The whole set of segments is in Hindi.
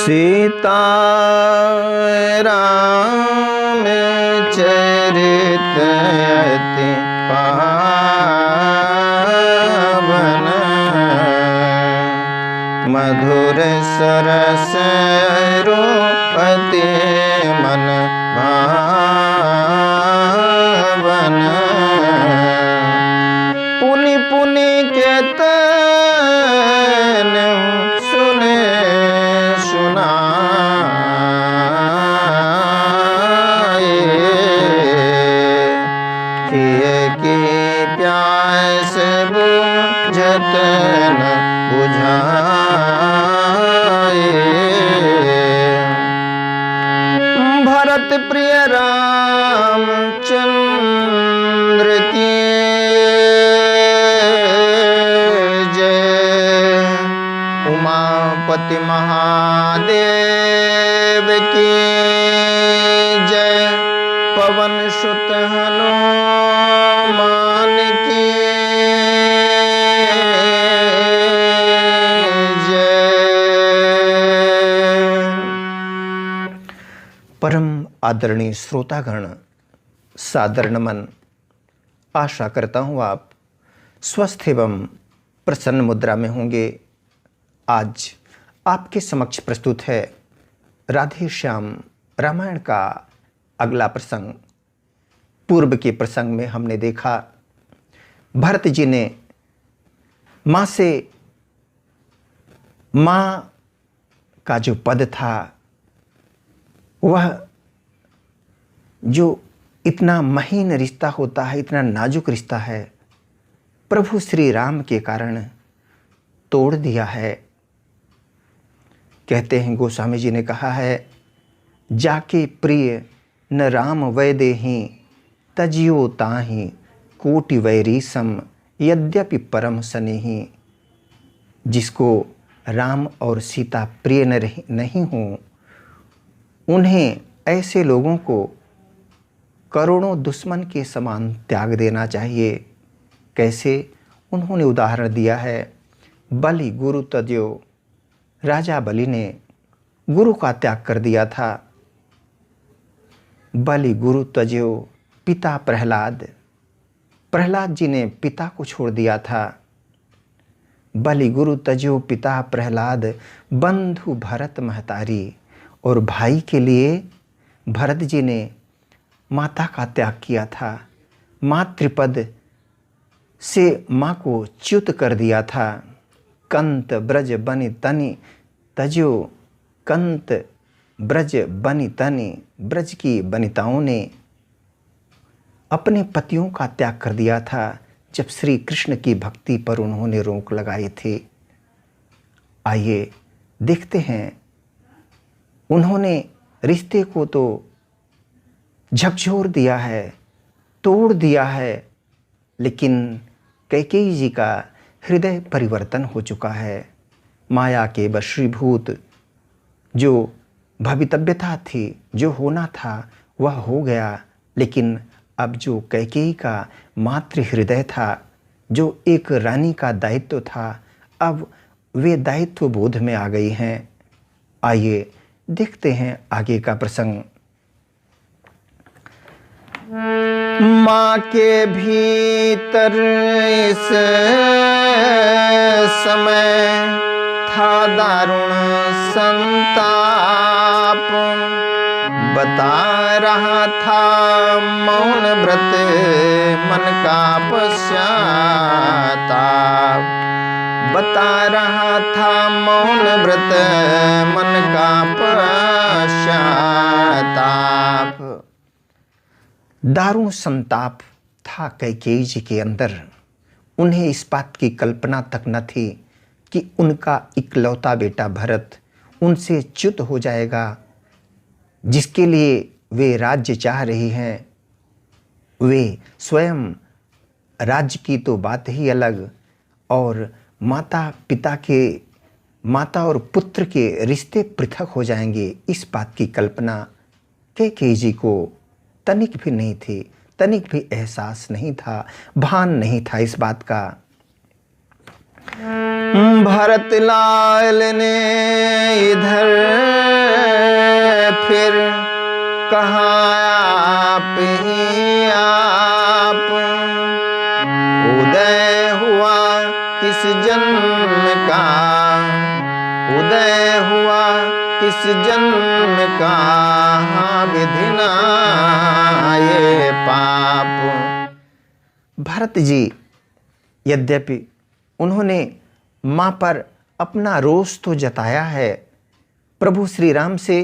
सीता राम चरित अति पावन, मधुर सरस रूपति मन भावन। पुनि पुनि केतन सुने सुनाए, किए की प्यास बुझत न बुझाए। भरत प्रिय रामचंद्र की उमापति महादेव की जय, पवन सुत हनुमान की जय। परम आदरणीय श्रोतागण, सादर नमन। आशा करता हूँ आप स्वस्थ एवं प्रसन्न मुद्रा में होंगे। आज आपके समक्ष प्रस्तुत है राधे श्याम रामायण का अगला प्रसंग। पूर्व के प्रसंग में हमने देखा भरत जी ने माँ से, माँ का जो पद था वह जो इतना महीन रिश्ता होता है, इतना नाजुक रिश्ता है, प्रभु श्री राम के कारण तोड़ दिया है। कहते हैं, गोस्वामी जी ने कहा है, जाके प्रिय न राम वैदेहि तजियो ताहि कोटि वैरी सम यद्यपि परम स्नेही। जिसको राम और सीता प्रिय नहीं हो, उन्हें ऐसे लोगों को करोड़ों दुश्मन के समान त्याग देना चाहिए। कैसे? उन्होंने उदाहरण दिया है, बलि गुरु तज्यो। राजा बलि ने गुरु का त्याग कर दिया था। बलि गुरु तज्यो पिता प्रहलाद, प्रहलाद जी ने पिता को छोड़ दिया था। बलि गुरु तज्यो पिता प्रहलाद, बंधु भरत महतारी। और भाई के लिए भरत जी ने माता का त्याग किया था। मातृपद से माँ को च्युत कर दिया था। कंत ब्रज बनि तनि तज्यो, कंत ब्रज बनि तनि। ब्रज की वनिताओं ने अपने पतियों का त्याग कर दिया था जब श्री कृष्ण की भक्ति पर उन्होंने रोक लगाई थी। आइए देखते हैं, उन्होंने रिश्ते को तो झकझोर दिया है, तोड़ दिया है, लेकिन कैकेयी जी का हृदय परिवर्तन हो चुका है। माया के वशीभूत जो भवितव्यता थी, जो होना था वह हो गया, लेकिन अब जो कैकेयी का मातृ हृदय था, जो एक रानी का दायित्व था, अब वे दायित्व बोध में आ गई हैं। आइए देखते हैं आगे का प्रसंग। माँ के भीतर इस समय था दारुण संताप, बता रहा था मौन व्रत मन का पश्चाताप। बता रहा था मौन व्रत मन का पश्चाताप। दारुण संताप था कैकेयी जी के अंदर। उन्हें इस बात की कल्पना तक न थी कि उनका इकलौता बेटा भरत उनसे च्युत हो जाएगा, जिसके लिए वे राज्य चाह रही हैं। वे स्वयं राज्य की तो बात ही अलग, और माता और पुत्र के रिश्ते पृथक हो जाएंगे, इस बात की कल्पना कैकेयी जी को तनिक भी नहीं थी, तनिक भी एहसास नहीं था, भान नहीं था इस बात का। भरत लाल ने इधर कहाँ आप ही आप, उदय हुआ किस जन्म का, उदय हुआ किस जन्म का, विधि ना ये पाप। भरत जी यद्यपि उन्होंने मां पर अपना रोष तो जताया है, प्रभु श्री राम से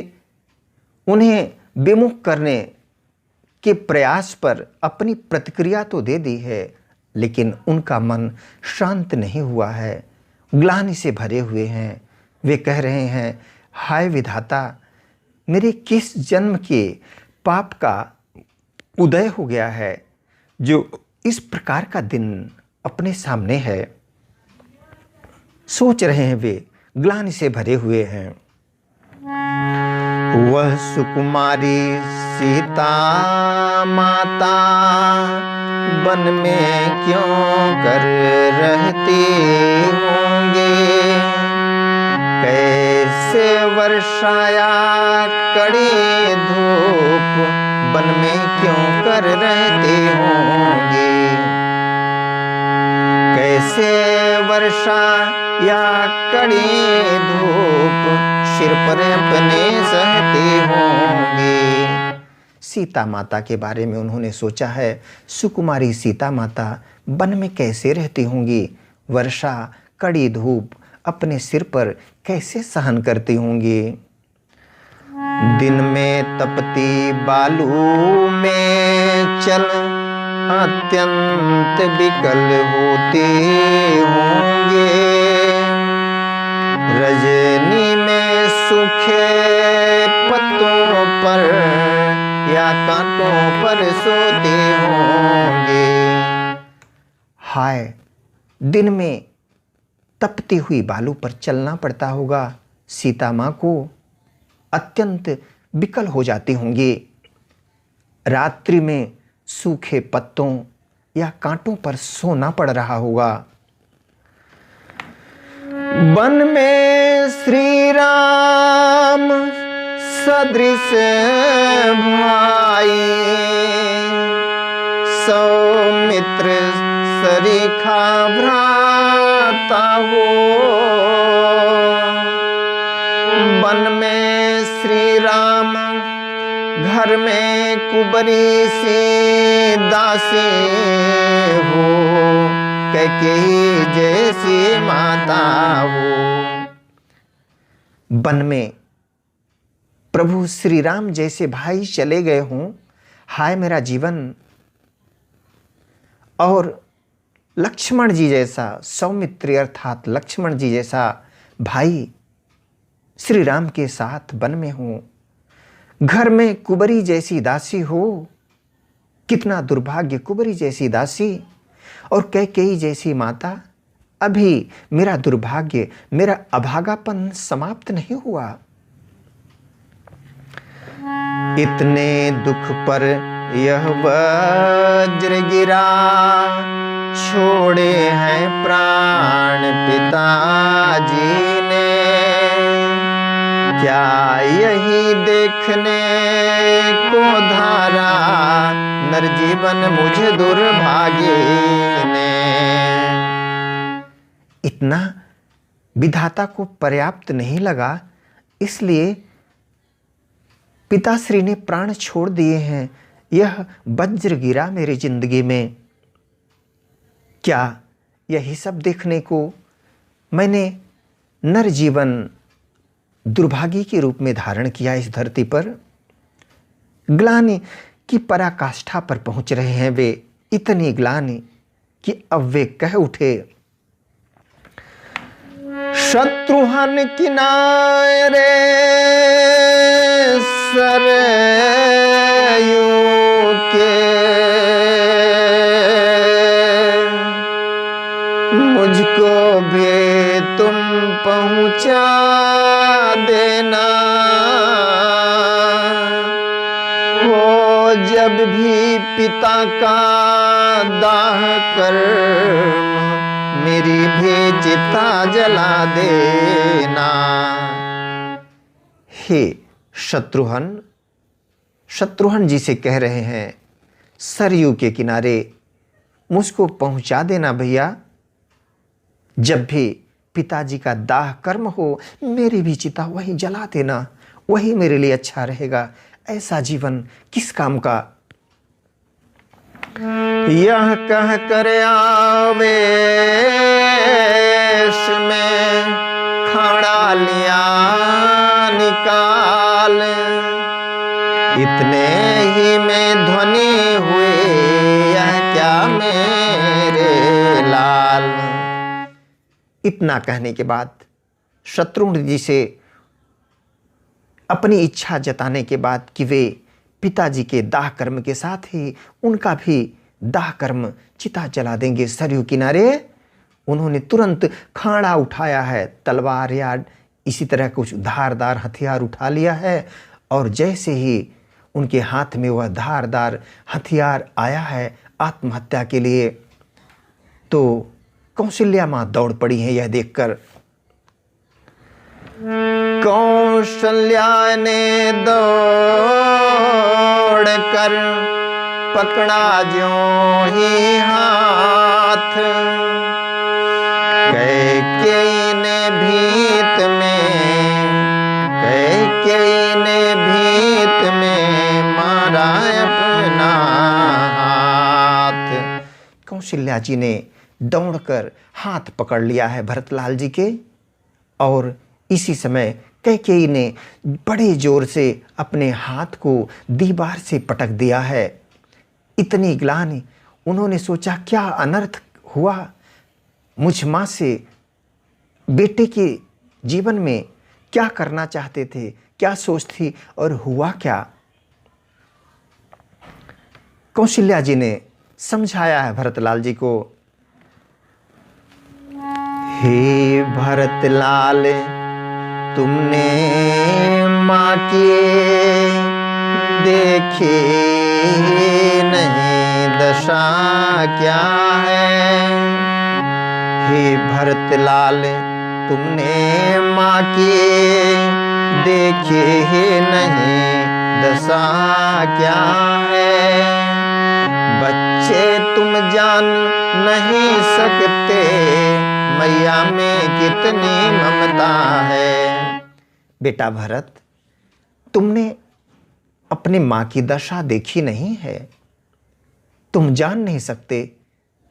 उन्हें विमुख करने के प्रयास पर अपनी प्रतिक्रिया तो दे दी है, लेकिन उनका मन शांत नहीं हुआ है, ग्लानि से भरे हुए हैं। वे कह रहे हैं, हाय विधाता, मेरे किस जन्म के पाप का उदय हो गया है जो इस प्रकार का दिन अपने सामने है। सोच रहे हैं वे, ग्लानि से भरे हुए हैं। वह सुकुमारी सीता माता वन में क्यों कर रहती होंगे, कैसे वर्षाया कड़ी धूप वन में क्यों कर रहते होंगे, कैसे वर्षा या कड़ी धूप सिर पर अपने सहते होंगे। सीता माता के बारे में उन्होंने सोचा है, सुकुमारी सीता माता वन में कैसे रहती होंगी, वर्षा कड़ी धूप अपने सिर पर कैसे सहन करती होंगी। दिन में तपती बालू में चल अत्यंत विकल होते होंगे, रजनी में सूखे पत्तों पर या कांटों पर सोते होंगे। हाय, दिन में तपती हुई बालू पर चलना पड़ता होगा, सीता माँ को अत्यंत विकल हो जाती होंगी। रात्रि में सूखे पत्तों या कांटों पर सोना पड़ रहा होगा। वन में श्री राम सदृश भाई, सौमित्र सरीखा भ्राता हो, वन में श्री राम घर में कुबरी सी दासी हो, कैकेयी जैसी माता हो। वन में प्रभु श्री राम जैसे भाई चले गए हों, हाय मेरा जीवन। और लक्ष्मण जी जैसा, सौमित्र अर्थात लक्ष्मण जी जैसा भाई श्री राम के साथ वन में हो, घर में कुबरी जैसी दासी हो, कितना दुर्भाग्य, कुबरी जैसी दासी और कैकेयी जैसी माता। अभी मेरा दुर्भाग्य, मेरा अभागापन समाप्त नहीं हुआ। इतने दुख पर यह वज्र गिरा, छोड़े हैं प्राण पिताजी ने, क्या यही देखने को धारा नर जीवन मुझे दुर्भाग्य ने। इतना विधाता को पर्याप्त नहीं लगा, इसलिए पिताश्री ने प्राण छोड़ दिए हैं। यह वज्र गिरा मेरी जिंदगी में, क्या यही सब देखने को मैंने नर जीवन दुर्भाग्य के रूप में धारण किया इस धरती पर। ग्लानि की पराकाष्ठा पर पहुंच रहे हैं वे, इतनी ग्लानि कि अब वे कह उठे, शत्रुहन किनारे सरयू के, मुझको भी तुम पहुंचा देना, हो जब भी पिता का दाह कर, मेरी भी चिता जला देना। हे शत्रुघ्न, शत्रुघ्न जी से कह रहे हैं, सरयू के किनारे मुझको पहुंचा देना भैया। जब भी पिताजी का दाह कर्म हो, मेरी भी चिता वहीं जला देना, वही मेरे लिए अच्छा रहेगा। ऐसा जीवन किस काम का। यह कह कर आवेश में खड़ा लिया निकाल, इतने ही में ध्वनि हुए, यह क्या मेरे लाल। इतना कहने के बाद शत्रुघ्न जी से अपनी इच्छा जताने के बाद कि वे पिताजी के दाह कर्म के साथ ही उनका भी दाह कर्म चिता जला देंगे सरयू किनारे, उन्होंने तुरंत खाड़ा उठाया है, तलवार या इसी तरह कुछ धारदार हथियार उठा लिया है। और जैसे ही उनके हाथ में वह धारदार हथियार आया है आत्महत्या के लिए, तो कौशल्या माँ दौड़ पड़ी हैं यह देखकर। कौशल्या ने दौड़ कर पकड़ा ज्यों ही हाथ, कैकेयी ने भीत में मारा अपना हाथ। कौशल्या जी ने दौड़कर हाथ पकड़ लिया है भरतलाल जी के, और इसी समय कैकेयी ने बड़े जोर से अपने हाथ को दीवार से पटक दिया है। इतनी ग्लानि, उन्होंने सोचा क्या अनर्थ हुआ मुझ माँ से। बेटे के जीवन में क्या करना चाहते थे, क्या सोच थी और हुआ क्या। कौशल्या जी ने समझाया है भरतलाल जी को, हे भरतलाल, तुमने माँ की देखे नहीं दशा क्या है। हे भरतलाल, तुमने माँ की देखे नहीं दशा क्या है। बच्चे तुम जान नहीं सकते, मैया में कितनी ममता है। बेटा भरत, तुमने अपने माँ की दशा देखी नहीं है, तुम जान नहीं सकते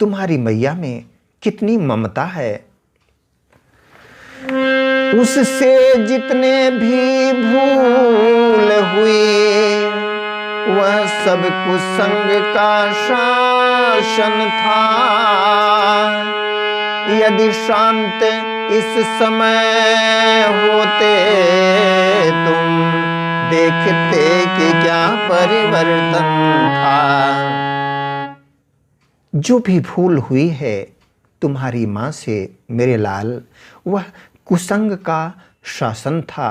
तुम्हारी मैया में कितनी ममता है। उससे जितने भी भूल हुई, वह सब कुसंग का शासन था। यदि शांत इस समय होते, तुम देखते कि क्या परिवर्तन था। जो भी भूल हुई है तुम्हारी माँ से मेरे लाल, वह कुसंग का शासन था,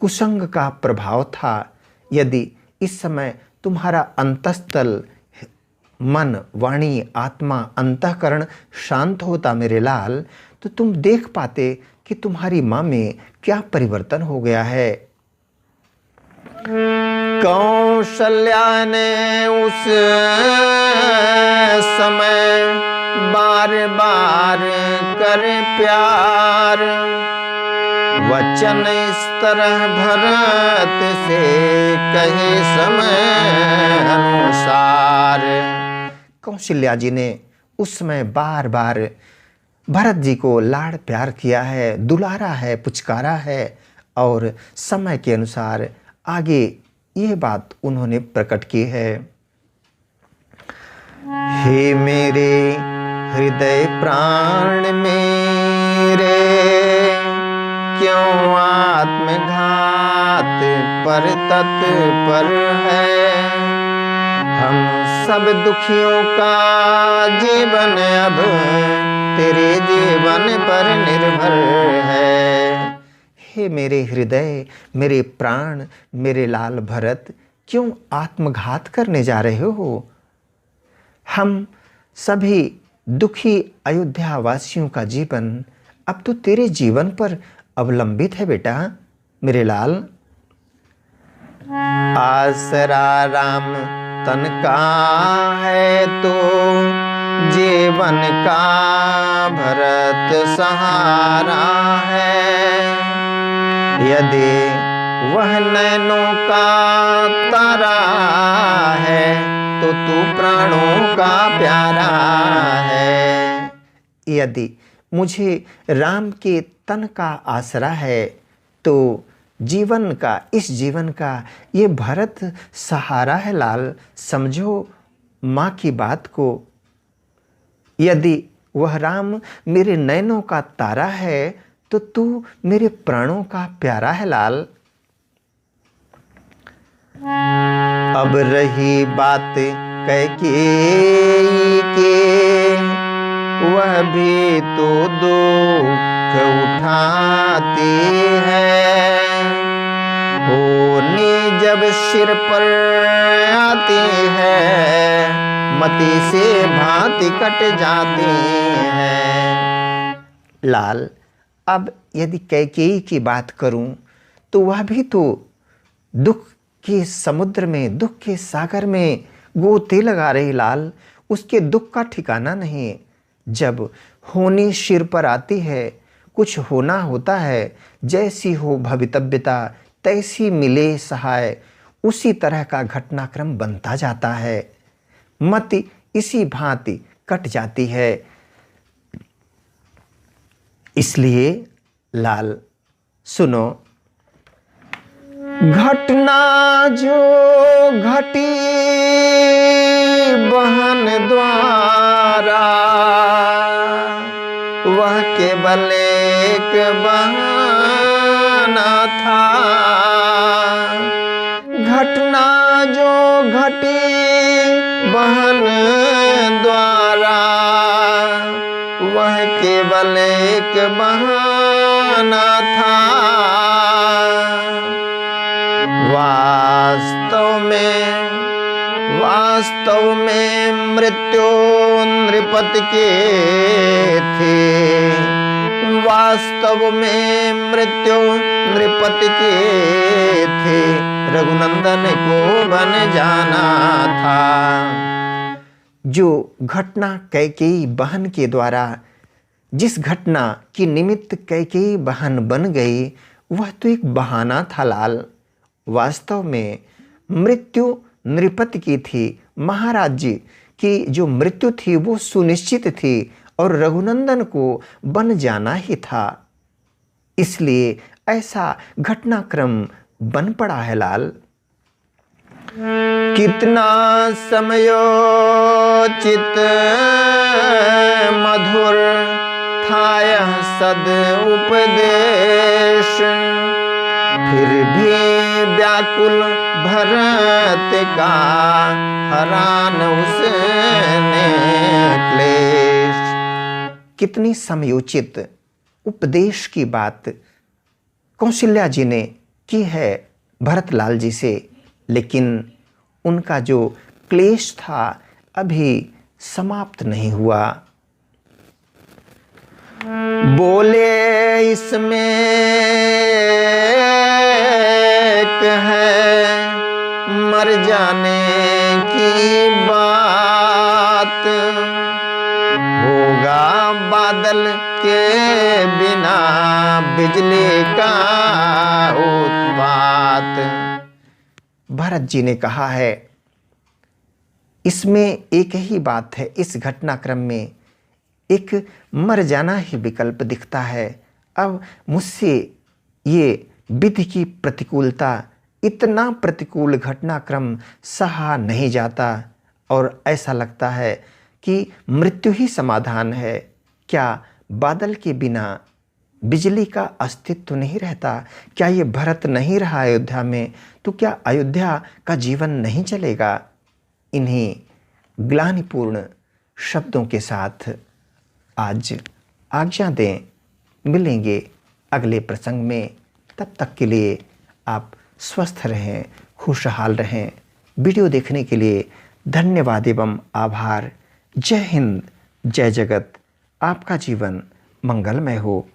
कुसंग का प्रभाव था। यदि इस समय तुम्हारा अंतःस्थल, मन, वाणी, आत्मा, अंतःकरण शांत होता मेरे लाल, तो तुम देख पाते कि तुम्हारी माँ में क्या परिवर्तन हो गया है। कौशल्या ने उस समय बार बार कर प्यार, वचन इस तरह भरत से कहे समय अनुसार। कौशल्या जी ने उस समय बार बार भरत जी को लाड़ प्यार किया है, दुलारा है, पुचकारा है, और समय के अनुसार आगे यह बात उन्होंने प्रकट की है। हे मेरे हृदय प्राण मेरे, क्यों आत्मघात पर तत्पर है। हम सब दुखियों का जीवन अब तेरे जीवन पर निर्भर है। हे मेरे हृदय, मेरे प्राण, मेरे लाल भरत, क्यों आत्मघात करने जा रहे हो। हम सभी दुखी अयोध्या वासियों का जीवन अब तो तेरे जीवन पर अवलंबित है बेटा मेरे लाल। आसरा राम तन का है तो जीवन का भरत सहारा है। यदि वह नैनों का तारा है तो तू प्राणों का प्यारा है। यदि मुझे राम के तन का आसरा है तो जीवन का, इस जीवन का ये भरत सहारा है लाल। समझो माँ की बात को। यदि वह राम मेरे नैनों का तारा है तो तू मेरे प्राणों का प्यारा है लाल। अब रही बात कैकेयी के, वह भी तो दुख उठाती है। होनी जब सिर पर आती है, मति से भांति कट जाती है। लाल, अब यदि कैकेयी की बात करूं तो वह भी तो दुख के समुद्र में, दुख के सागर में गोते लगा रही लाल। उसके दुख का ठिकाना नहीं। जब होनी सिर पर आती है, कुछ होना होता है, जैसी हो भवितव्यता तैसी मिले सहाय, उसी तरह का घटनाक्रम बनता जाता है। मति इसी भांति कट जाती है। इसलिए लाल सुनो, घटना जो घटी बहन द्वारा, वह केवल एक बहाना था। घटना जो घटी बहन द्वारा, वह केवल एक बहाना था। वास्तव में मृत्यु नृपति के थे। वास्तव में मृत्यु नृपति के थे, रघुनंदन को बन जाना था। जो घटना कैकेयी बहन के द्वारा, जिस घटना की निमित्त कैकेयी बहन बन गई, वह तो एक बहाना था लाल। वास्तव में मृत्यु नृपति की थी। महाराज जी की जो मृत्यु थी वो सुनिश्चित थी और रघुनंदन को बन जाना ही था। इसलिए ऐसा घटनाक्रम बन पड़ा है लाल। कितना समयोचित मधुर था यह सद उपदेश, फिर भी व्याकुल भरत का हरान उसने क्लेश। कितनी समयोचित उपदेश की बात कौशल्या जी ने की है भरतलाल जी से, लेकिन उनका जो क्लेश था अभी समाप्त नहीं हुआ। बोले इसमें एक है मर जाने की बात, होगा बादल के बिना बिजली का उत्पात। भरत जी ने कहा है इसमें एक ही बात है, इस घटनाक्रम में एक मर जाना ही विकल्प दिखता है। अब मुझसे ये विधि की प्रतिकूलता, इतना प्रतिकूल घटनाक्रम सहा नहीं जाता और ऐसा लगता है कि मृत्यु ही समाधान है। क्या बादल के बिना बिजली का अस्तित्व नहीं रहता? क्या ये भरत नहीं रहा अयोध्या में तो क्या अयोध्या का जीवन नहीं चलेगा? इन्हीं ग्लानिपूर्ण शब्दों के साथ आज आज्ञा दें। मिलेंगे अगले प्रसंग में। तब तक के लिए आप स्वस्थ रहें, खुशहाल रहें। वीडियो देखने के लिए धन्यवाद एवं आभार। जय हिंद, जय जगत। आपका जीवन मंगलमय हो।